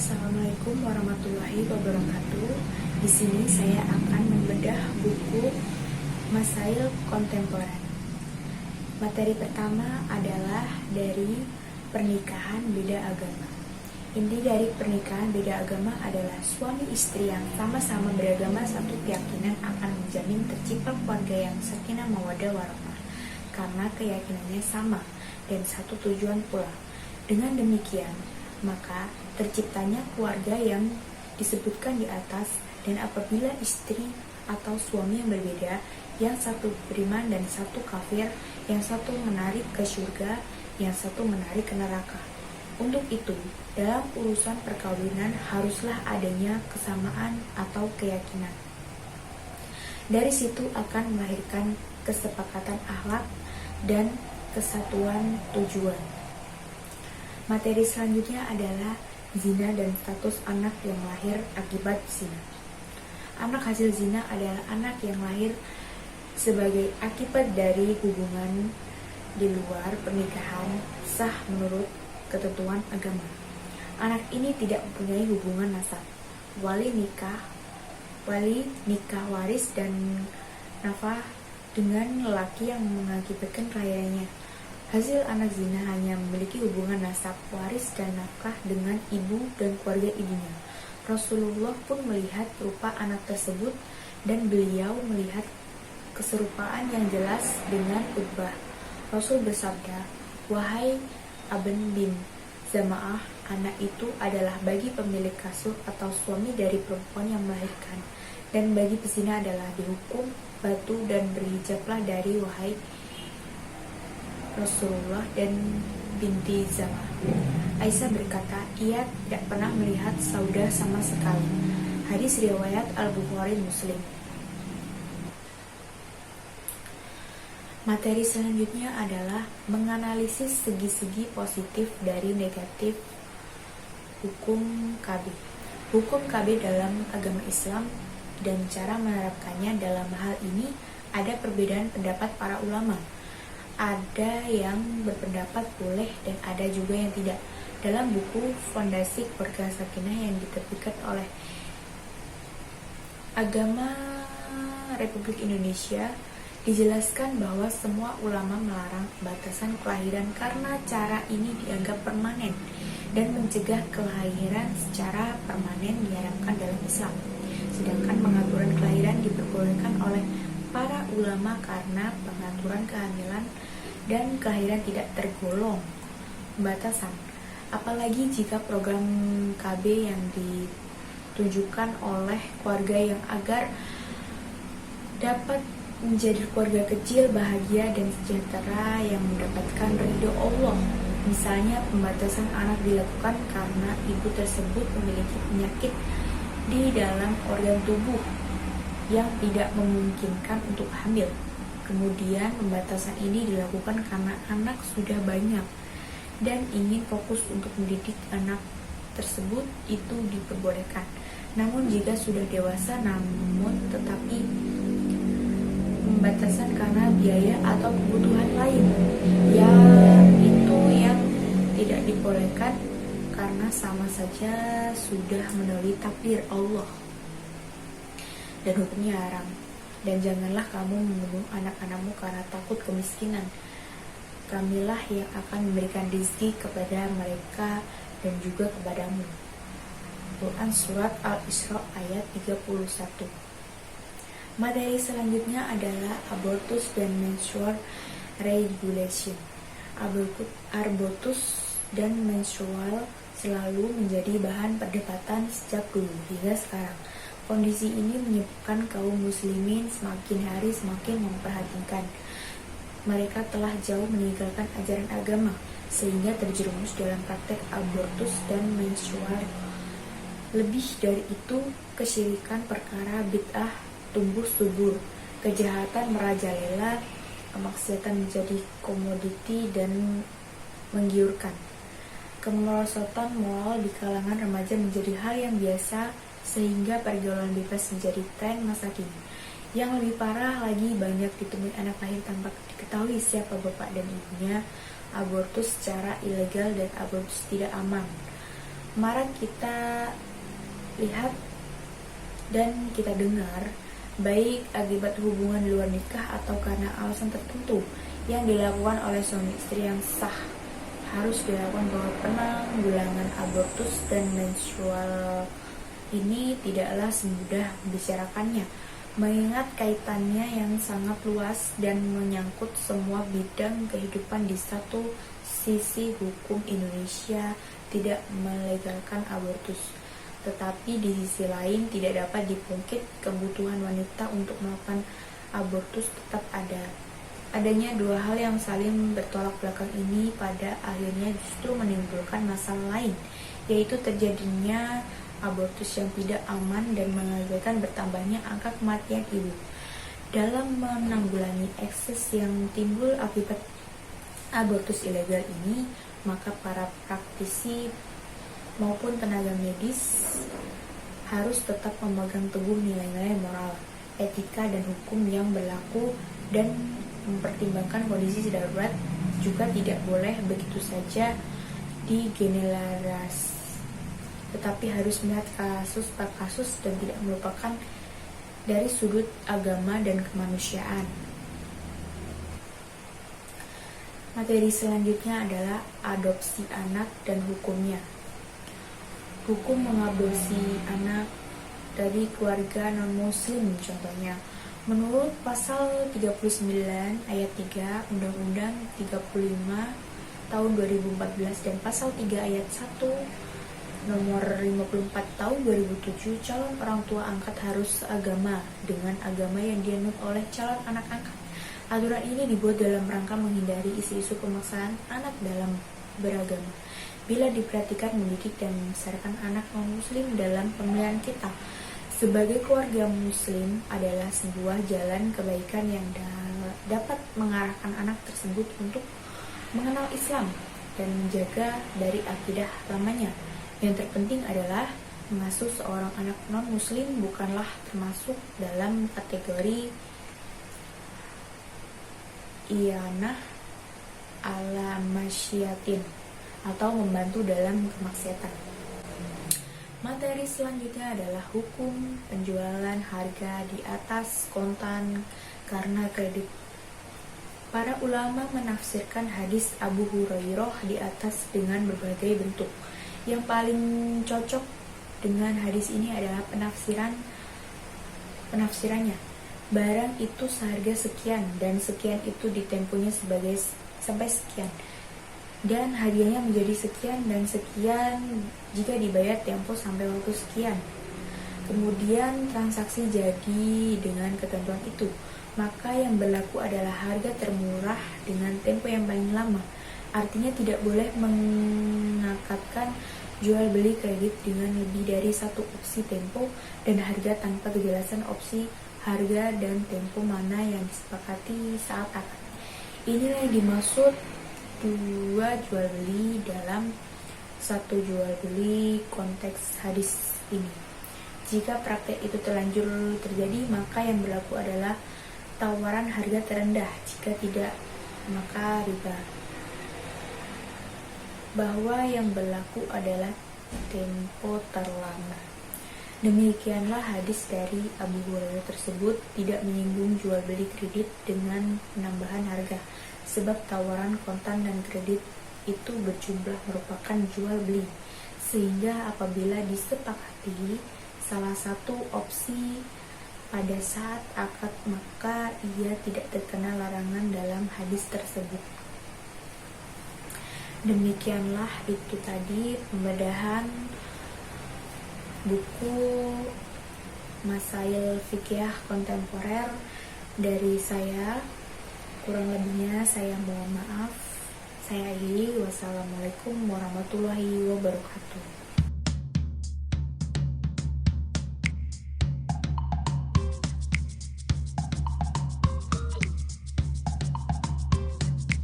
Assalamualaikum warahmatullahi wabarakatuh. Di sini saya akan membedah buku Masail Kontemporer. Materi pertama adalah dari pernikahan beda agama. Inti dari pernikahan beda agama adalah suami istri yang sama-sama beragama satu keyakinan akan menjamin tercipta keluarga yang sakinah mawaddah warahmah karena keyakinannya sama dan satu tujuan pula. Dengan demikian, maka terciptanya keluarga yang disebutkan di atas. Dan apabila istri atau suami yang berbeda, yang satu beriman dan satu kafir, yang satu menarik ke surga, yang satu menarik ke neraka. Untuk itu, dalam urusan perkawinan haruslah adanya kesamaan atau keyakinan. Dari situ akan melahirkan kesepakatan akhlak dan kesatuan tujuan. Materi selanjutnya adalah zina dan status anak yang lahir akibat zina. Anak hasil zina adalah anak yang lahir sebagai akibat dari hubungan di luar pernikahan sah menurut ketentuan agama. Anak ini tidak mempunyai hubungan nasab, wali nikah waris dan nafkah dengan lelaki yang mengakibatkan kelahirannya. Hasil anak zina hanya memiliki hubungan nasab, waris, dan nafkah dengan ibu dan keluarga ibunya. Rasulullah pun melihat rupa anak tersebut dan beliau melihat keserupaan yang jelas dengan Utbah. Rasul bersabda, "Wahai Aben bin Zama'ah, anak itu adalah bagi pemilik kasur atau suami dari perempuan yang melahirkan, dan bagi pezina adalah dihukum batu dan berhijablah dari wahai Rasulullah dan binti Zama." Aisyah berkata, ia tidak pernah melihat Saudah sama sekali. Hadis riwayat Al-Bukhari Muslim. Materi selanjutnya adalah menganalisis segi-segi positif dari negatif hukum KB. Hukum KB dalam agama Islam dan cara menerapkannya dalam hal ini ada perbedaan pendapat para ulama. Ada yang berpendapat boleh dan ada juga yang tidak. Dalam buku Fondasi Keluarga Sakinah yang diterbitkan oleh Agama Republik Indonesia, dijelaskan bahwa semua ulama melarang batasan kelahiran karena cara ini dianggap permanen dan mencegah kelahiran secara permanen diharamkan dalam Islam. Sedangkan pengaturan kelahiran diperbolehkan oleh para ulama karena pengaturan kehamilan dan kelahiran tidak tergolong pembatasan. Apalagi jika program KB yang ditujukan oleh keluarga yang agar dapat menjadi keluarga kecil, bahagia dan sejahtera yang mendapatkan ridho Allah. Misalnya pembatasan anak dilakukan karena ibu tersebut memiliki penyakit di dalam organ tubuh yang tidak memungkinkan untuk hamil. Kemudian pembatasan ini dilakukan karena anak sudah banyak dan ingin fokus untuk mendidik anak tersebut, itu diperbolehkan. Namun jika sudah dewasa tetapi pembatasan karena biaya atau kebutuhan lain, ya itu yang tidak dibolehkan karena sama saja sudah melalui takdir Allah dan hukumnya haram. Dan janganlah kamu membunuh anak-anakmu karena takut kemiskinan. Kamilah yang akan memberikan rezeki kepada mereka dan juga kepadamu. Quran Surat Al-Isra ayat 31. Materi selanjutnya adalah abortus dan menstrual regulation. Abortus dan menstrual selalu menjadi bahan perdebatan sejak dulu hingga sekarang. Kondisi ini menyebabkan kaum muslimin semakin hari semakin memperhatikan. Mereka telah jauh meninggalkan ajaran agama sehingga terjerumus dalam praktek abortus dan menstrual. Lebih dari itu, kesyirikan perkara bid'ah tumbuh subur, kejahatan merajalela, kemaksiatan menjadi komoditi dan menggiurkan. Kemerosotan moral di kalangan remaja menjadi hal yang biasa sehingga pergaulan bebas menjadi tren masa kini. Yang lebih parah lagi, banyak ditemui anak lahir tanpa diketahui siapa bapak dan ibunya, abortus secara ilegal dan abortus tidak aman. Marak kita lihat dan kita dengar, baik akibat hubungan di luar nikah atau karena alasan tertentu yang dilakukan oleh suami istri yang sah, harus dilakukan bahwa penanggulangan abortus dan menstrual ini tidaklah semudah membicarakannya, mengingat kaitannya yang sangat luas dan menyangkut semua bidang kehidupan. Di satu sisi, hukum Indonesia tidak melegalkan abortus, tetapi di sisi lain tidak dapat dipungkit kebutuhan wanita untuk melakukan abortus tetap ada. Adanya dua hal yang saling bertolak belakang ini pada akhirnya justru menimbulkan masalah lain, yaitu terjadinya abortus yang tidak aman dan mengakibatkan bertambahnya angka kematian ibu. Dalam menanggulangi ekses yang timbul akibat abortus ilegal ini, maka para praktisi maupun tenaga medis harus tetap memegang teguh nilai-nilai moral, etika, dan hukum yang berlaku dan mempertimbangkan kondisi darurat. Juga tidak boleh begitu saja digeneralisasi, tetapi harus melihat kasus per kasus dan tidak melupakan dari sudut agama dan kemanusiaan. Materi selanjutnya adalah adopsi anak dan hukumnya. Hukum mengadopsi anak dari keluarga non-muslim contohnya. Menurut pasal 39 ayat 3 Undang-Undang 35 tahun 2014 dan pasal 3 ayat 1 nomor 54 tahun 2007, calon orang tua angkat harus seagama dengan agama yang dianut oleh calon anak angkat. Aturan ini dibuat dalam rangka menghindari isu-isu pemaksaan anak dalam beragama. Bila diperhatikan, mendidik dan membesarkan anak non-muslim dalam pemilihan kita sebagai keluarga muslim adalah sebuah jalan kebaikan yang dapat mengarahkan anak tersebut untuk mengenal Islam dan menjaga dari akidah lamanya. Yang terpenting adalah mengasuh seorang anak non-muslim bukanlah termasuk dalam kategori ianah ala masyiatin atau membantu dalam kemaksiatan. Materi selanjutnya adalah hukum penjualan harga di atas kontan karena kredit. Para ulama menafsirkan hadis Abu Hurairah di atas dengan berbagai bentuk. Yang paling cocok dengan hadis ini adalah penafsirannya. Barang itu seharga sekian dan sekian itu ditempuhnya sebagai sampai sekian. Dan hadiahnya menjadi sekian dan sekian jika dibayar tempo sampai waktu sekian. Kemudian transaksi jadi dengan ketentuan itu, maka yang berlaku adalah harga termurah dengan tempo yang paling lama. Artinya tidak boleh mengakatkan jual beli kredit dengan lebih dari satu opsi tempo dan harga tanpa kejelasan opsi harga dan tempo mana yang disepakati saat akad. Inilah yang dimaksud dua jual beli dalam satu jual beli konteks hadis ini. Jika praktek itu terlanjur terjadi, maka yang berlaku adalah tawaran harga terendah. Jika tidak, maka riba. Bahwa yang berlaku adalah tempo terlama. Demikianlah hadis dari Abu Hurairah tersebut tidak menyinggung jual beli kredit dengan penambahan harga. Sebab tawaran kontan dan kredit itu berjumlah merupakan jual beli, sehingga apabila disepakati salah satu opsi pada saat akad, maka ia tidak terkena larangan dalam hadis tersebut. Demikianlah itu tadi pembedahan buku Masail Fikih Kontemporer dari saya. Kurang lebihnya saya mohon maaf. Saya akhiri. Wassalamualaikum warahmatullahi wabarakatuh.